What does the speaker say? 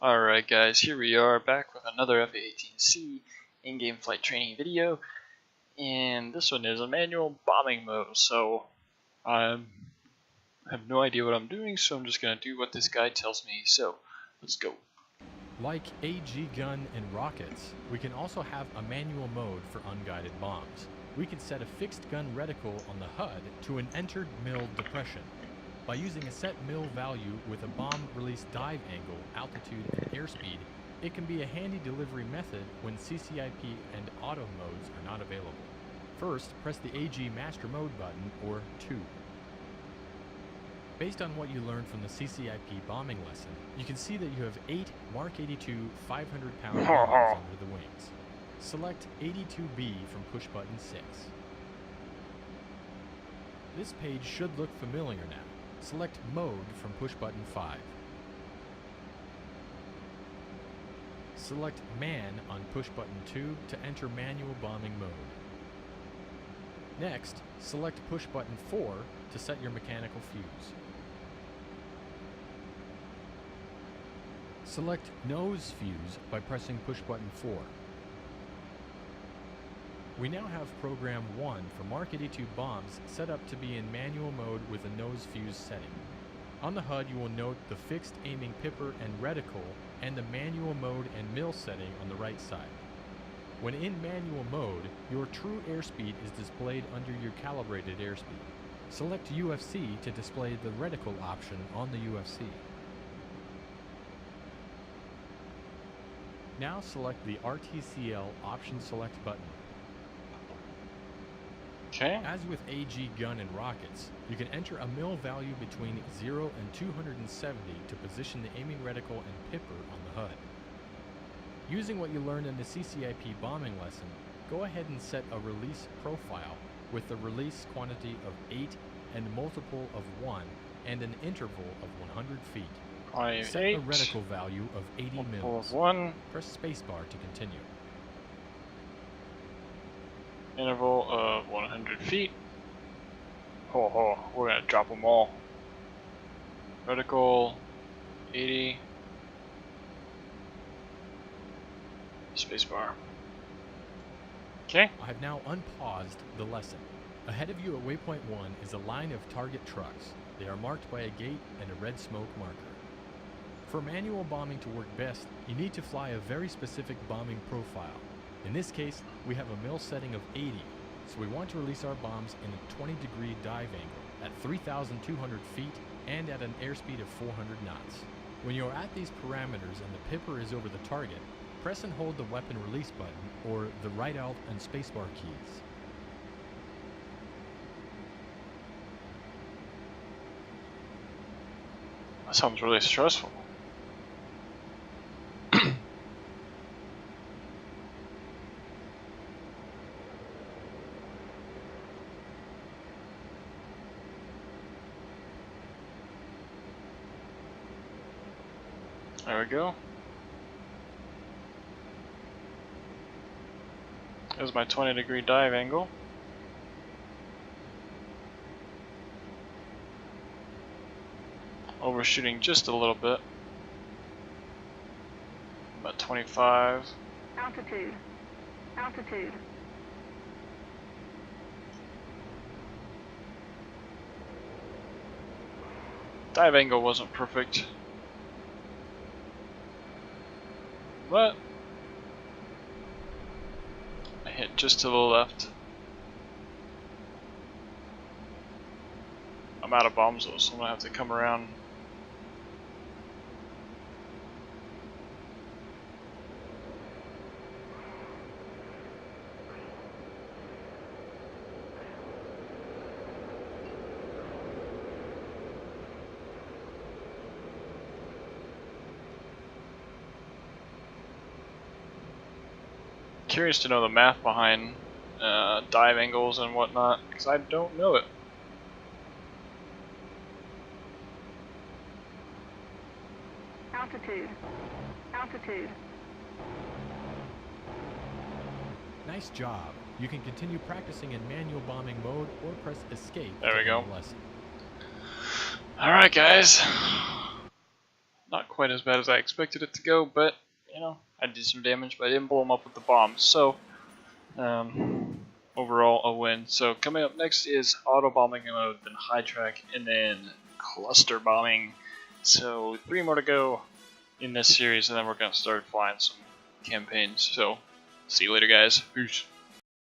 Alright guys, here we are back with another F-18C in-game flight training video, and this one is a manual bombing mode, so I have no idea what I'm doing, so I'm just going to do what this guy tells me, so let's go. Like AG gun and rockets, we can also have a manual mode for unguided bombs. We can set a fixed gun reticle on the HUD to an entered mill depression. By using a set mill value with a bomb release dive angle, altitude, and airspeed, it can be a handy delivery method when CCIP and auto modes are not available. First, press the AG Master Mode button, or 2. Based on what you learned from the CCIP bombing lesson, you can see that you have 8 Mark 82 500-pound bombs under the wings. Select 82B from push button 6. This page should look familiar now. Select Mode from push button 5. Select Man on push button 2 to enter manual bombing mode. Next, select push button 4 to set your mechanical fuse. Select Nose Fuse by pressing push button 4. We now have program 1 for Mark 82 bombs set up to be in manual mode with a nose fuse setting. On the HUD you will note the fixed aiming pipper and reticle and the manual mode and mill setting on the right side. When in manual mode, your true airspeed is displayed under your calibrated airspeed. Select UFC to display the reticle option on the UFC. Now select the RTCL option select button. Okay. As with AG gun and rockets, you can enter a mill value between 0 and 270 to position the aiming reticle and pipper on the HUD. Using what you learned in the CCIP bombing lesson, go ahead and set a release profile with a release quantity of 8 and multiple of 1 and an interval of 100 feet. Set a reticle value of 80 mils. 1. Press spacebar to continue. Interval of 100 feet. We're gonna drop them all. Reticle 80. Spacebar. Okay. I have now unpaused the lesson. Ahead of you at waypoint 1 is a line of target trucks. They are marked by a gate and a red smoke marker. For manual bombing to work best, you need to fly a very specific bombing profile. In this case, we have a mill setting of 80, so we want to release our bombs in a 20-degree dive angle at 3,200 feet and at an airspeed of 400 knots. When you are at these parameters and the pipper is over the target, press and hold the weapon release button or the right alt and spacebar keys. That sounds really stressful. There we go. There's my 20-degree dive angle. Overshooting just a little bit. About 25. Altitude. Altitude. Dive angle wasn't perfect, but I hit just to the left. I'm out of bombs though, so I'm gonna have to come around. Curious to know the math behind dive angles and whatnot, because I don't know it. Altitude. Altitude. Nice job. You can continue practicing in manual bombing mode or press escape. There we go. Lesson. Alright guys, Not quite as bad as I expected it to go, but you know, I did some damage, but I didn't blow them up with the bombs. So overall a win. So coming up next is auto bombing mode, then high track, and then cluster bombing. So 3 more to go in this series, and then we're gonna start flying some campaigns. So see you later, guys. Peace.